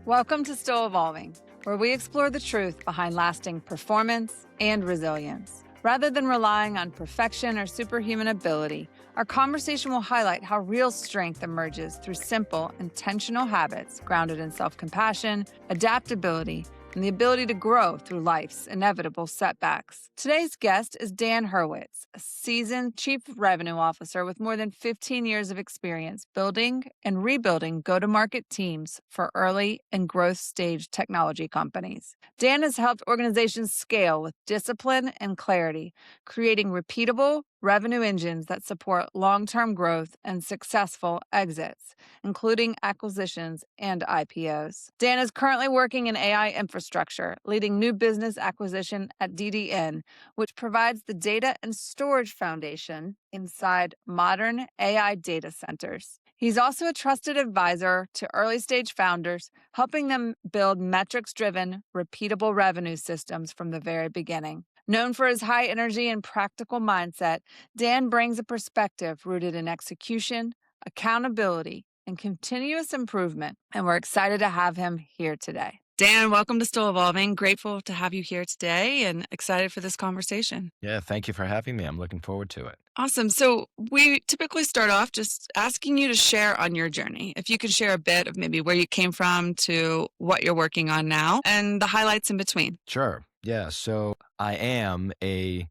Welcome to Still Evolving, where we explore the truth behind lasting performance and resilience. Rather than relying on perfection or superhuman ability, our conversation will highlight how real strength emerges through simple, intentional habits grounded in self-compassion, adaptability, and the ability to grow through life's inevitable setbacks. Today's guest is Dan Hurwitz, a seasoned Chief Revenue Officer with more than 15 years of experience building and rebuilding go-to-market teams for early and growth stage technology companies. Dan has helped organizations scale with discipline and clarity, creating repeatable revenue engines that support long-term growth and successful exits, including acquisitions and IPOs. Dan is currently working in AI infrastructure, leading new business acquisition at DDN, which provides the data and storage foundation inside modern AI data centers. He's also a trusted advisor to early-stage founders, helping them build metrics-driven, repeatable revenue systems from the very beginning. Known for his high energy and practical mindset, Dan brings a perspective rooted in execution, accountability, and continuous improvement, and we're excited to have him here today. Dan, welcome to Still Evolving. Grateful to have you here today and excited for this conversation. Yeah, thank you for having me. I'm looking forward to it. Awesome. So we typically start off just asking you to share on your journey. If you could share a bit of maybe where you came from to what you're working on now and the highlights in between. Sure. Yeah. So I am a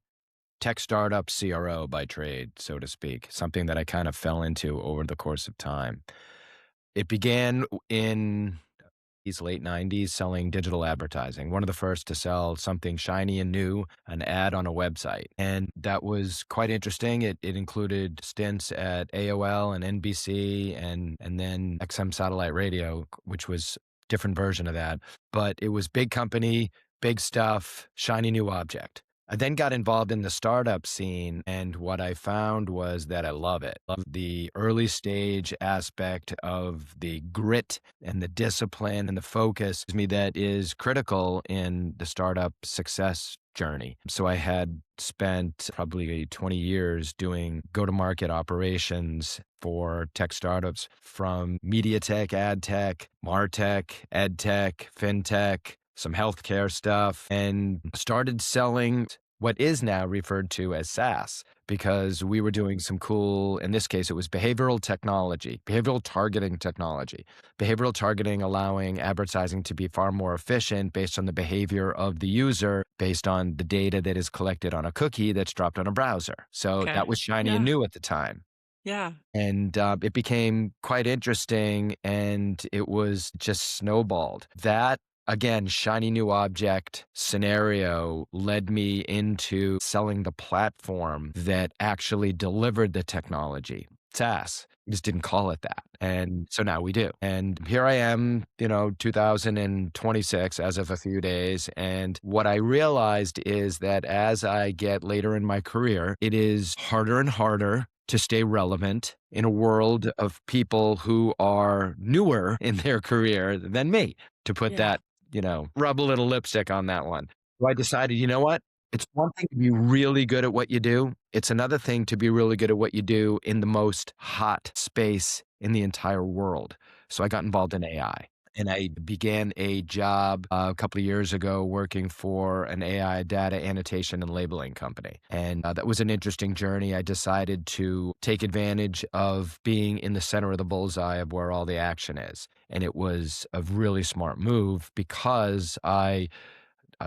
tech startup CRO by trade, so to speak, something that I kind of fell into over the course of time. It began in these late 90s selling digital advertising, one of the first to sell something shiny and new, an ad on a website. And that was quite interesting. It included stints at AOL and NBC and then XM Satellite Radio, which was a different version of that. But it was big company, big stuff, shiny new object. I then got involved in the startup scene, and what I found was that I love it. Love the early stage aspect of the grit and the discipline and the focus that is critical in the startup success journey. So I had spent probably 20 years doing go-to-market operations for tech startups from media tech, ad tech, martech, ed tech, fintech, some healthcare stuff, and started selling what is now referred to as SaaS, because we were doing some cool, in this case, it was behavioral technology, behavioral targeting technology, behavioral targeting allowing advertising to be far more efficient based on the behavior of the user, based on the data that is collected on a cookie that's dropped on a browser. So that was shiny and new at the time. Yeah. And it became quite interesting, and it was just snowballed. That, again, shiny new object scenario led me into selling the platform that actually delivered the technology, SaaS. We just didn't call it that. And so now we do. And here I am, 2026 as of a few days. And what I realized is that as I get later in my career, it is harder and harder to stay relevant in a world of people who are newer in their career than me, to put that, rub a little lipstick on that one. So I decided, you know what? It's one thing to be really good at what you do. It's another thing to be really good at what you do in the most hot space in the entire world. So I got involved in AI. And I began a job a couple of years ago working for an AI data annotation and labeling company. And that was an interesting journey. I decided to take advantage of being in the center of the bullseye of where all the action is. And it was a really smart move because I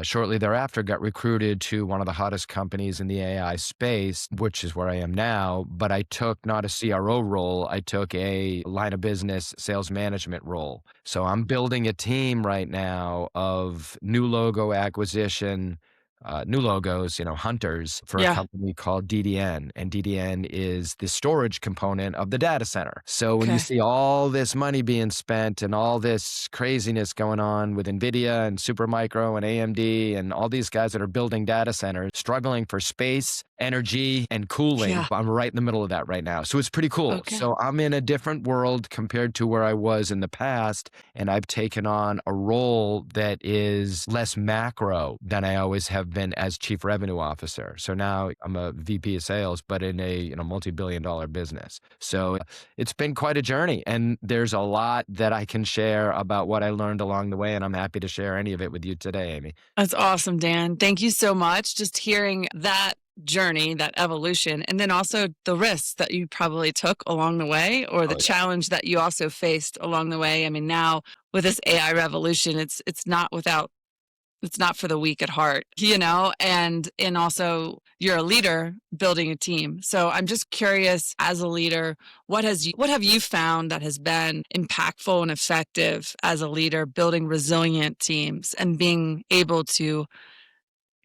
shortly thereafter got recruited to one of the hottest companies in the AI space, which is where I am now. But I took not a CRO role, I took a line of business sales management role. So I'm building a team right now of new logo acquisition, new logos, hunters for a company called DDN. And DDN is the storage component of the data center. So when you see all this money being spent and all this craziness going on with NVIDIA and Supermicro and AMD and all these guys that are building data centers, struggling for space energy and cooling. Yeah. I'm right in the middle of that right now. So it's pretty cool. Okay. So I'm in a different world compared to where I was in the past. And I've taken on a role that is less macro than I always have been as chief revenue officer. So now I'm a VP of sales, but in a multi-billion-dollar business. So it's been quite a journey. And there's a lot that I can share about what I learned along the way. And I'm happy to share any of it with you today, Amy. That's awesome, Dan. Thank you so much. Just hearing that journey, that evolution, and then also the risks that you probably took along the way, or the Oh, yeah. challenge that you also faced along the way. I mean, now with this AI revolution, it's not for the weak at heart, and also you're a leader building a team. So I'm just curious, as a leader, what have you found that has been impactful and effective as a leader building resilient teams and being able to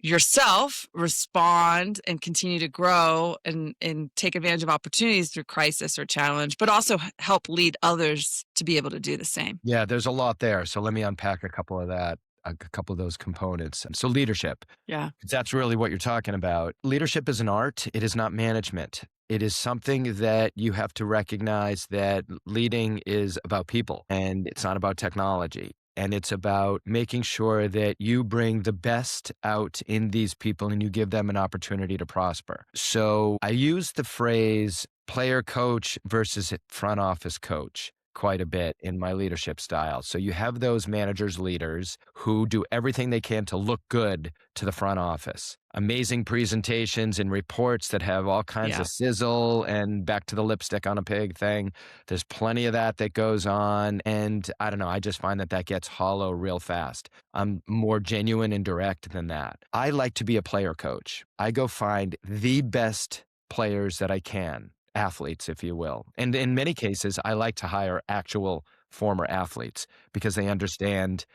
yourself respond and continue to grow and take advantage of opportunities through crisis or challenge, but also help lead others to be able to do the same? Yeah, there's a lot there. So let me unpack a couple of those components. So leadership, Yeah. 'cause that's really what you're talking about. Leadership is an art. It is not management. It is something that you have to recognize that leading is about people and it's not about technology. And it's about making sure that you bring the best out in these people and you give them an opportunity to prosper. So I use the phrase player coach versus front office coach quite a bit in my leadership style. So you have those managers, leaders who do everything they can to look good to the front office. Amazing presentations and reports that have all kinds Yeah. of sizzle and back to the lipstick on a pig thing. There's plenty of that goes on. And I don't know, I just find that gets hollow real fast. I'm more genuine and direct than that. I like to be a player coach. I go find the best players that I can. Athletes, if you will. And in many cases, I like to hire actual former athletes because they understand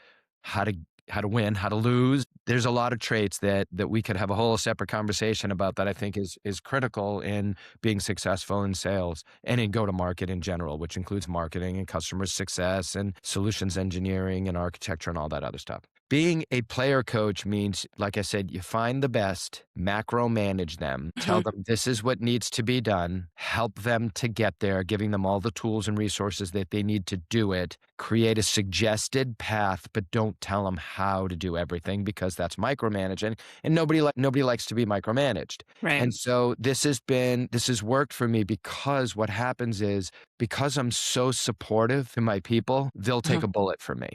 how to win, how to lose. There's a lot of traits that we could have a whole separate conversation about that I think is critical in being successful in sales and in go-to-market in general, which includes marketing and customer success and solutions engineering and architecture and all that other stuff. Being a player coach means, like I said, you find the best, macro manage them, tell them this is what needs to be done, help them to get there, giving them all the tools and resources that they need to do it, create a suggested path, but don't tell them how to do everything because that's micromanaging and nobody likes to be micromanaged. Right. And so this has worked for me because what happens is because I'm so supportive to my people, they'll take a bullet for me.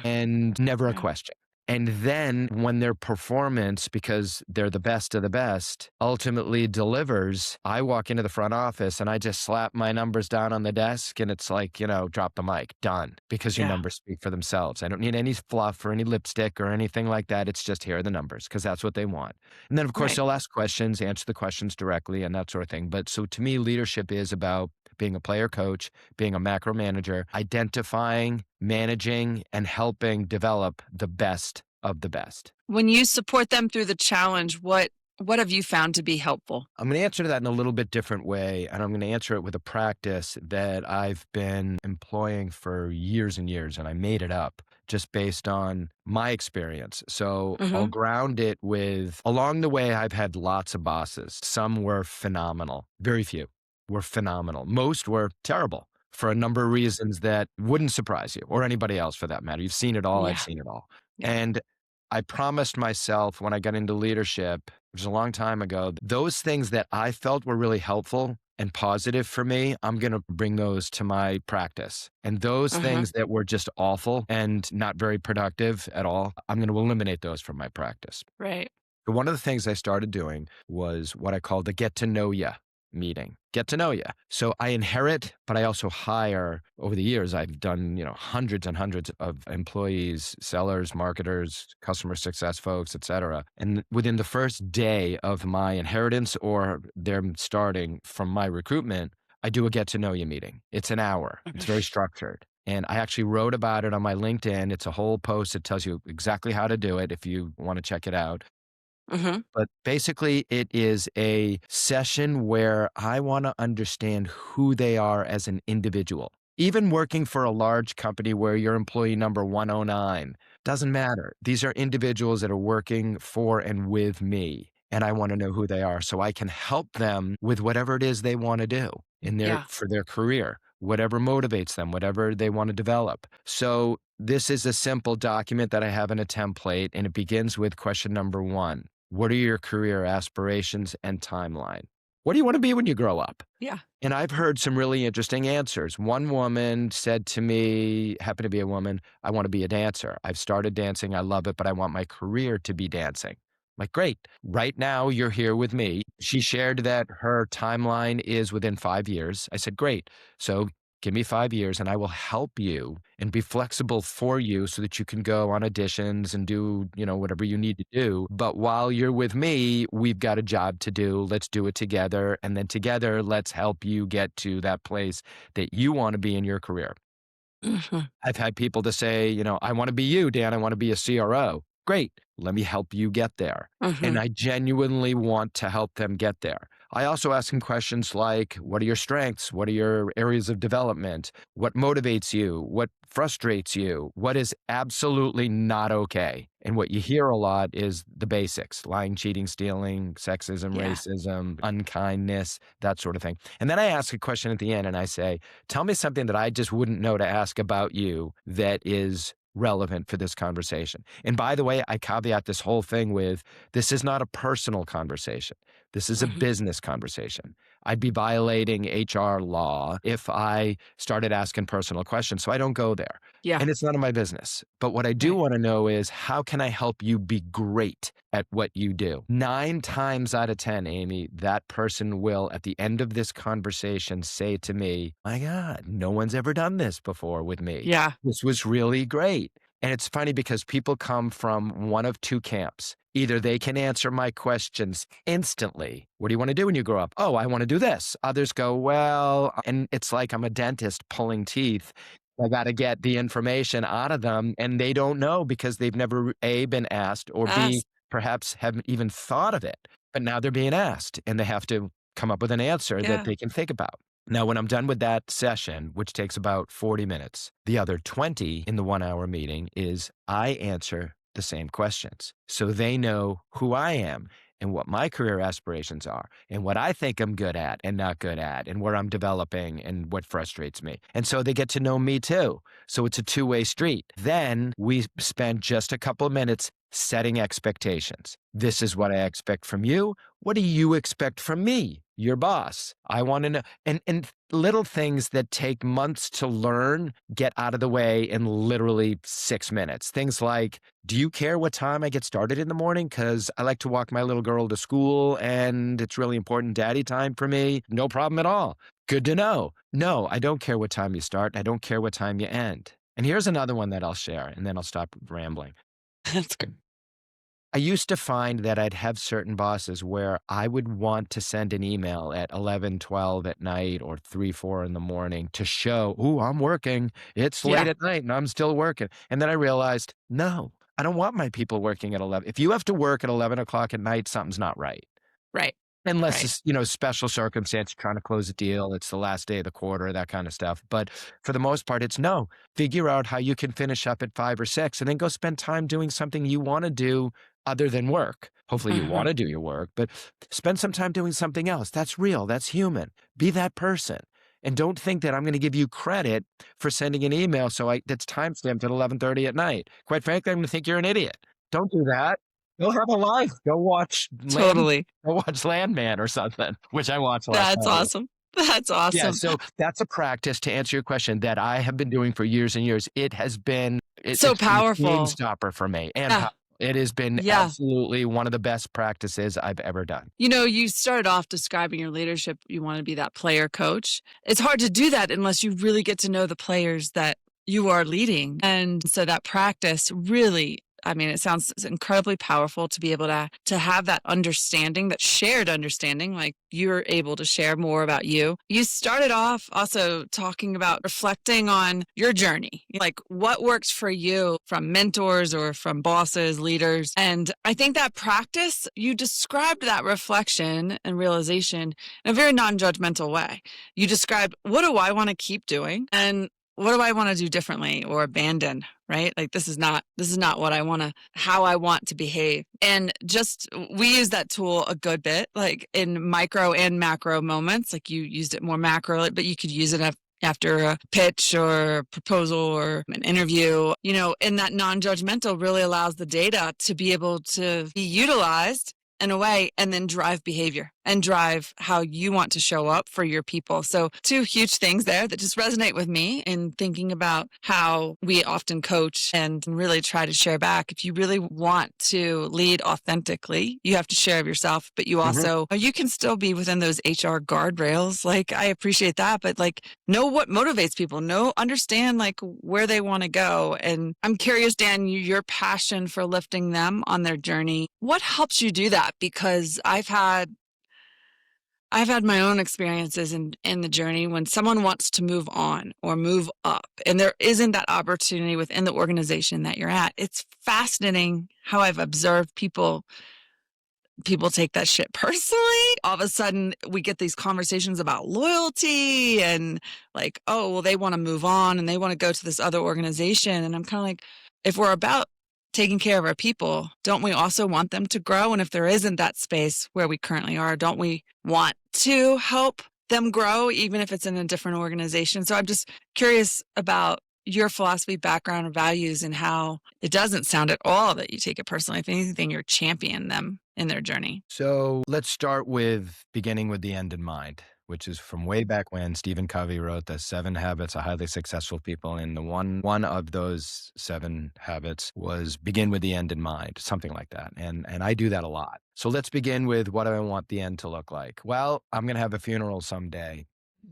And never a Yeah. question. And then when their performance, because they're the best of the best, ultimately delivers, I walk into the front office and I just slap my numbers down on the desk and it's like, drop the mic, done. Because your Yeah. numbers speak for themselves. I don't need any fluff or any lipstick or anything like that. It's just here are the numbers because that's what they want. And then, of course, Right. they'll ask questions, answer the questions directly and that sort of thing. But so to me, leadership is about being a player coach, being a macro manager, identifying, managing, and helping develop the best of the best. When you support them through the challenge, what have you found to be helpful? I'm going to answer that in a little bit different way, and I'm going to answer it with a practice that I've been employing for years and years, and I made it up just based on my experience. So I'll ground it with, along the way, I've had lots of bosses. Some were phenomenal. Very few were phenomenal. Most were terrible for a number of reasons that wouldn't surprise you or anybody else for that matter. You've seen it all. I've Yeah. seen it all. Yeah. And I promised myself when I got into leadership, which was a long time ago, those things that I felt were really helpful and positive for me, I'm going to bring those to my practice. And those things that were just awful and not very productive at all, I'm going to eliminate those from my practice. Right. But one of the things I started doing was what I call the get to know ya meeting. Get to know you. So I inherit, but I also hire. Over the years, I've done, hundreds and hundreds of employees, sellers, marketers, customer success folks, et cetera. And within the first day of my inheritance or them starting from my recruitment, I do a get to know you meeting. It's an hour. It's very structured. And I actually wrote about it on my LinkedIn. It's a whole post that tells you exactly how to do it if you want to check it out. But basically, it is a session where I want to understand who they are as an individual. Even working for a large company where you're employee number 109, doesn't matter. These are individuals that are working for and with me. and I want to know who they are so I can help them with whatever it is they want to do Yeah. for their career, whatever motivates them, whatever they want to develop. So this is a simple document that I have in a template, and it begins with question number 1. What are your career aspirations and timeline? What do you want to be when you grow up? Yeah. And I've heard some really interesting answers. One woman said to me, happened to be a woman, I want to be a dancer. I've started dancing. I love it, but I want my career to be dancing. I'm like, great. Right now, you're here with me. She shared that her timeline is within 5 years. I said, great. So give me 5 years and I will help you and be flexible for you so that you can go on auditions and do, whatever you need to do. But while you're with me, we've got a job to do. Let's do it together. And then together, let's help you get to that place that you want to be in your career. Mhm. I've had people to say, I want to be you, Dan. I want to be a CRO. Great. Let me help you get there. And Mhm. I genuinely want to help them get there. I also ask them questions like, what are your strengths? What are your areas of development? What motivates you? What frustrates you? What is absolutely not okay? And what you hear a lot is the basics: lying, cheating, stealing, sexism, Yeah. racism, unkindness, that sort of thing. And then I ask a question at the end and I say, tell me something that I just wouldn't know to ask about you that is relevant for this conversation. And by the way, I caveat this whole thing with, this is not a personal conversation. This is a Mhm. business conversation. I'd be violating HR law if I started asking personal questions, so I don't go there. Yeah. And it's none of my business. But what I do Right. want to know is, how can I help you be great at what you do? 9 times out of 10, Amy, that person will, at the end of this conversation, say to me, my God, no one's ever done this before with me. Yeah. This was really great. And it's funny because people come from one of 2 camps. Either they can answer my questions instantly. What do you want to do when you grow up? Oh, I want to do this. Others go, well, and it's like I'm a dentist pulling teeth. I got to get the information out of them, and they don't know because they've never, A, been asked, or B, Yes. perhaps haven't even thought of it. But now they're being asked, and they have to come up with an answer that Yeah. they can think about. Now, when I'm done with that session, which takes about 40 minutes, the other 20 in the 1-hour meeting is I answer the same questions. So they know who I am and what my career aspirations are and what I think I'm good at and not good at and where I'm developing and what frustrates me. And so they get to know me too. So it's a two-way street. Then we spend just a couple of minutes setting expectations. This is what I expect from you. What do you expect from me, your boss? I want to know. And little things that take months to learn get out of the way in literally 6 minutes. Things like, do you care what time I get started in the morning? Because I like to walk my little girl to school and it's really important daddy time for me. No problem at all. Good to know. No, I don't care what time you start. I don't care what time you end. And here's another one that I'll share, and then I'll stop rambling. That's good. I used to find that I'd have certain bosses where I would want to send an email at 11, 12 at night or 3, 4 in the morning to show, ooh, I'm working. It's late Yeah. at night and I'm still working. And then I realized, no, I don't want my people working at 11. If you have to work at 11 o'clock at night, something's not right. Right. Unless Right. it's, special circumstance, trying to close a deal, it's the last day of the quarter, that kind of stuff. But for the most part, it's no. Figure out how you can finish up at 5 or 6 and then go spend time doing something you want to do other than work. Hopefully you want Mhm. to do your work, but spend some time doing something else. That's real. That's human. Be that person. And don't think that I'm going to give you credit for sending an email that's timestamped at 11:30 at night. Quite frankly, I'm going to think you're an idiot. Don't do that. Go have a life. Totally. Go watch Landman or something, which I watched last That's night. awesome. That's Yeah, awesome. so that's a practice, to answer your question, that I have been doing for years and years. It has been So it's been a game powerful. stopper for me and Yeah. it has been Yeah. absolutely one of the best practices I've ever done. You started off describing your leadership. You want to be that player coach. It's hard to do that unless you really get to know the players that you are leading. And so that practice really, it sounds incredibly powerful to be able to have that understanding, that shared understanding, like you're able to share more about you. You started off also talking about reflecting on your journey, like what works for you from mentors or from bosses, leaders. And I think that practice, you described that reflection and realization in a very non-judgmental way. You described, what do I want to keep doing? And what do I want to do differently or abandon, right? Like this is not what how I want to behave. And just we use that tool a good bit, like in micro and macro moments. Like you used it more macro, but you could use it after a pitch or a proposal or an interview, and that non-judgmental really allows the data to be able to be utilized in a way and then drive behavior and drive how you want to show up for your people. So two huge things there that just resonate with me in thinking about how we often coach and really try to share back. If you really want to lead authentically, you have to share of yourself, but you also, you can still be within those HR guardrails. Like I appreciate that, but like know what motivates people, understand like where they want to go. And I'm curious, Dan, your passion for lifting them on their journey, what helps you do that? Because I've had my own experiences in the journey when someone wants to move on or move up and there isn't that opportunity within the organization that you're at. It's fascinating how I've observed people take that shit personally. All of a sudden we get these conversations about loyalty and like, oh, well, they want to move on and they want to go to this other organization. And I'm kind of like, if we're about taking care of our people, don't we also want them to grow? And if there isn't that space where we currently are, don't we want to help them grow, even if it's in a different organization? So I'm just curious about your philosophy, background, and values, and how it doesn't sound at all that you take it personally. If anything, you're championing them in their journey. So let's start with beginning with the end in mind, which is from way back when Stephen Covey wrote the 7 Habits of Highly Successful People. And the one of those 7 habits was begin with the end in mind, something like that. And I do that a lot. So let's begin with what do I want the end to look like? Well, I'm going to have a funeral someday.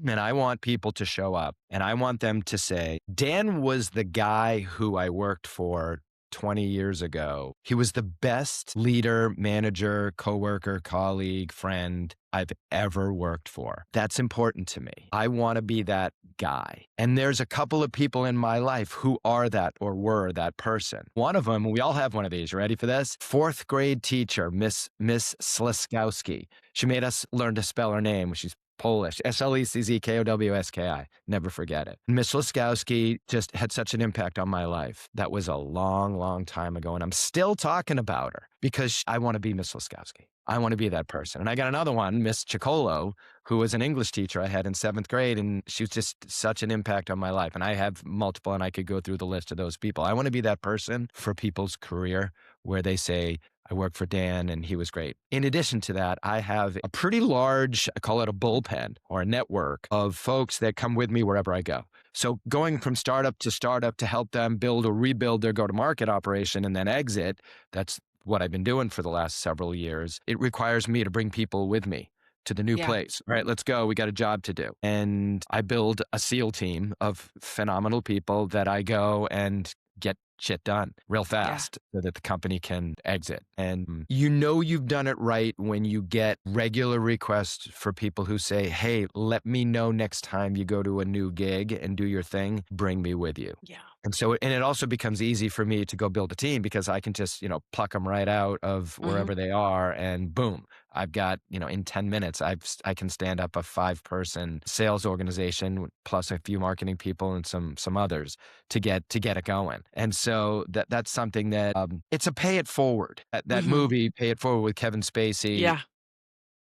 And I want people to show up and I want them to say, Dan was the guy who I worked for 20 years ago. He was the best leader, manager, coworker, colleague, friend I've ever worked for. That's important to me. I want to be that guy. And there's a couple of people in my life who are that or were that person. One of them, we all have one of these. You ready for this? 4th grade teacher, Miss Sliskowski. She made us learn to spell her name. She's Polish, Slezzkowski. Never forget it. Miss Laskowski just had such an impact on my life. That was a long, long time ago. And I'm still talking about her because I want to be Miss Laskowski. I want to be that person. And I got another one, Miss Chicolo, who was an English teacher I had in 7th grade. And she was just such an impact on my life. And I have multiple, and I could go through the list of those people. I want to be that person for people's career where they say, I worked for Dan and he was great. In addition to that, I have a pretty large, I call it a bullpen or a network of folks that come with me wherever I go. So going from startup to help them build or rebuild their go-to-market operation and then exit, that's what I've been doing for the last several years. It requires me to bring people with me to the new place. All right, let's go. We got a job to do. And I build a SEAL team of phenomenal people that I go and get shit done real fast so that the company can exit. And you've done it right when you get regular requests for people who say, hey, let me know next time you go to a new gig and do your thing, bring me with you. Yeah. And so, and it also becomes easy for me to go build a team because I can just, pluck them right out of wherever they are and boom, I've got, in 10 minutes, I can stand up a 5-person sales organization plus a few marketing people and some others to get it going. And so that's something that it's a pay it forward. That movie, Pay It Forward with Kevin Spacey. Yeah.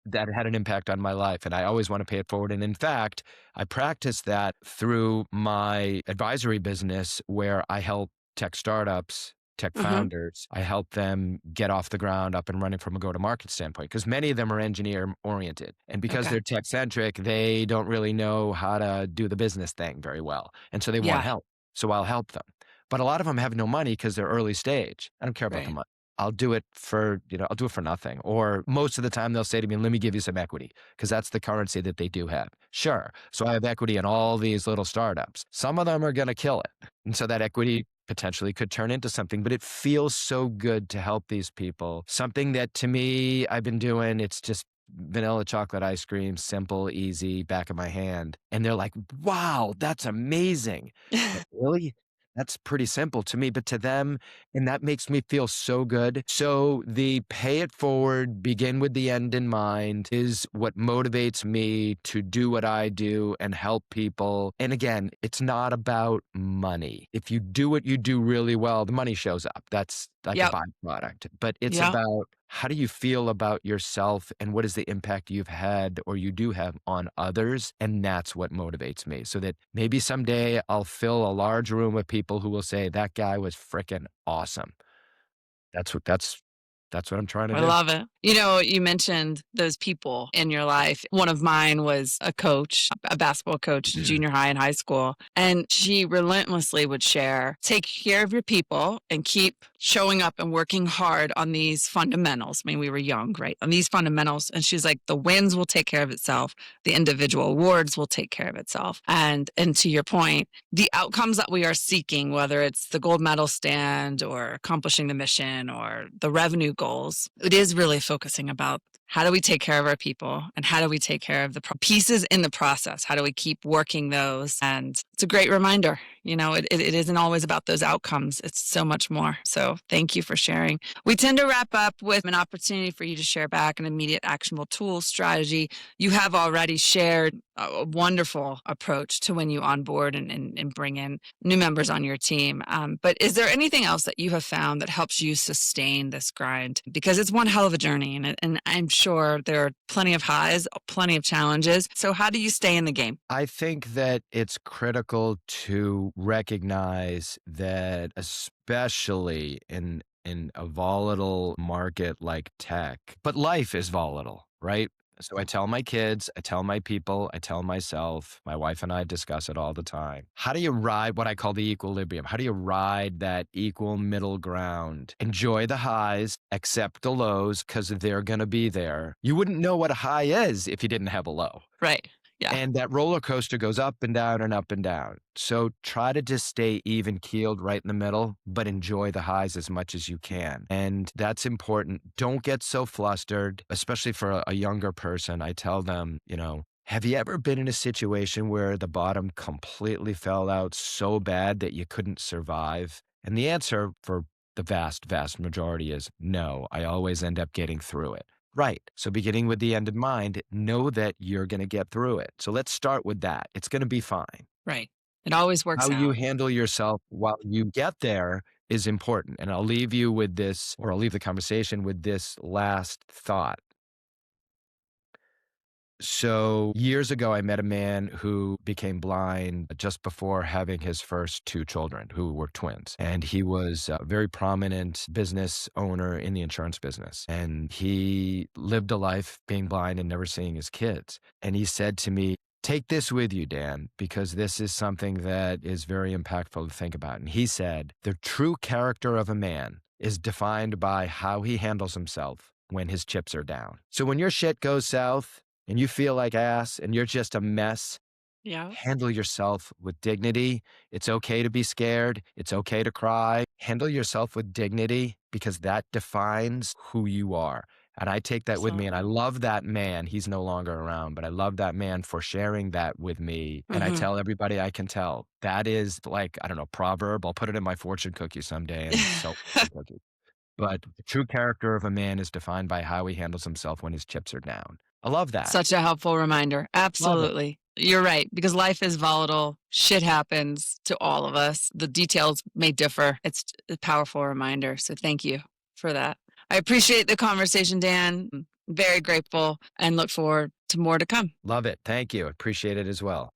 That had an impact on my life. And I always want to pay it forward. And in fact, I practice that through my advisory business where I help tech startups, tech founders. I help them get off the ground up and running from a go-to-market standpoint because many of them are engineer oriented. And because they're tech centric, they don't really know how to do the business thing very well. And so they want help. So I'll help them. But a lot of them have no money because they're early stage. I don't care about the money. I'll do it for nothing. Or most of the time they'll say to me, let me give you some equity because that's the currency that they do have. Sure. So I have equity in all these little startups. Some of them are going to kill it. And so that equity potentially could turn into something, but it feels so good to help these people. Something that to me, I've been doing, it's just vanilla chocolate ice cream, simple, easy, back of my hand. And they're like, wow, that's amazing. Like, really? That's pretty simple to me, but to them, and that makes me feel so good. So the pay it forward, begin with the end in mind is what motivates me to do what I do and help people. And again, it's not about money. If you do what you do really well, the money shows up. That's like a Yep. byproduct. But it's Yeah. about how do you feel about yourself and what is the impact you've had or you do have on others? And that's what motivates me. So that maybe someday I'll fill a large room with people who will say, that guy was freaking awesome. That's what I'm trying to I do. love it. You know, you mentioned those people in your life. One of mine was a coach, a basketball coach, junior high and high school. And she relentlessly would share, take care of your people and keep showing up and working hard on these fundamentals. I mean, we were young, right? On these fundamentals. And she's like, the wins will take care of itself. The individual awards will take care of itself. And to your point, the outcomes that we are seeking, whether it's the gold medal stand or accomplishing the mission or the revenue goals, it is really focusing about how do we take care of our people and how do we take care of the pieces in the process? How do we keep working those? And it's a great reminder. You know, it isn't always about those outcomes. It's so much more. So thank you for sharing. We tend to wrap up with an opportunity for you to share back an immediate actionable tool strategy. You have already shared a wonderful approach to when you onboard and bring in new members on your team. But is there anything else that you have found that helps you sustain this grind? Because it's one hell of a journey, and I'm sure there are plenty of highs, plenty of challenges. So how do you stay in the game? I think that it's critical to recognize that, especially in a volatile market like tech, but life is volatile, right? So I tell my kids, I tell my people, I tell myself, my wife and I discuss it all the time. How do you ride what I call the equilibrium? How do you ride that equal middle ground? Enjoy the highs, accept the lows because they're going to be there. You wouldn't know what a high is if you didn't have a low. Right. Yeah. And that roller coaster goes up and down and up and down. So try to just stay even keeled right in the middle, but enjoy the highs as much as you can. And that's important. Don't get so flustered, especially for a younger person. I tell them, you know, have you ever been in a situation where the bottom completely fell out so bad that you couldn't survive? And the answer for the vast, vast majority is no. I always end up getting through it. Right. So beginning with the end in mind, know that you're going to get through it. So let's start with that. It's going to be fine. Right. It always works How you out. handle yourself while you get there is important. And I'll leave you with this, or I'll leave the conversation with this last thought. So years ago, I met a man who became blind just before having his first two children, who were twins. And he was a very prominent business owner in the insurance business. And he lived a life being blind and never seeing his kids. And he said to me, take this with you, Dan, because this is something that is very impactful to think about. And he said, the true character of a man is defined by how he handles himself when his chips are down. So when your shit goes south, and you feel like ass and you're just a mess, Yeah. handle yourself with dignity. It's okay to be scared. It's okay to cry. Handle yourself with dignity because that defines who you are. And I take that with me. And I love that man. He's no longer around, but I love that man for sharing that with me. And I tell everybody I can tell. That is like, I don't know, proverb. I'll put it in my fortune cookie someday and sell fortune cookies. But the true character of a man is defined by how he handles himself when his chips are down. I love that. Such a helpful reminder. Absolutely. You're right, because life is volatile. Shit happens to all of us. The details may differ. It's a powerful reminder. So thank you for that. I appreciate the conversation, Dan. I'm very grateful and look forward to more to come. Love it. Thank you. Appreciate it as well.